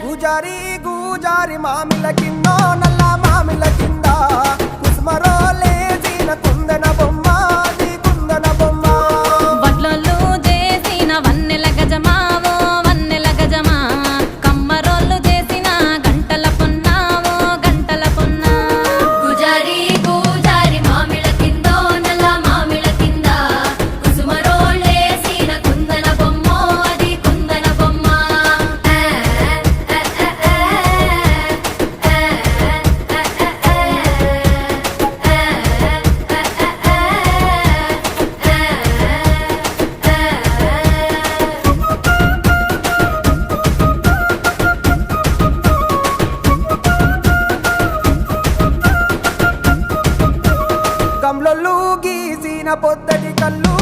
గూజారి గూజారి మామిల కింద నల్ల మామిల కింద కుసుమరో లేచిన కుందన బొమ్మ నీ కుందన బొమ్మ వడ్లోళ్ళు చేసిన వన్నెల గజమావో వన్నెల గజమా కమ్మరోళ్ళు చేసిన గంటల పొన్నావో గంటల పొన్నా గుజారి గుజారి మామిళ్ళ కిందో నల్ల మామిళ్ళ కింద కుసుమరోళ్ళేసిన కుందన బొమ్మో అది కుందన బొమ్మ గమ్లొల్లు గీసిన పొద్దటి కళ్ళు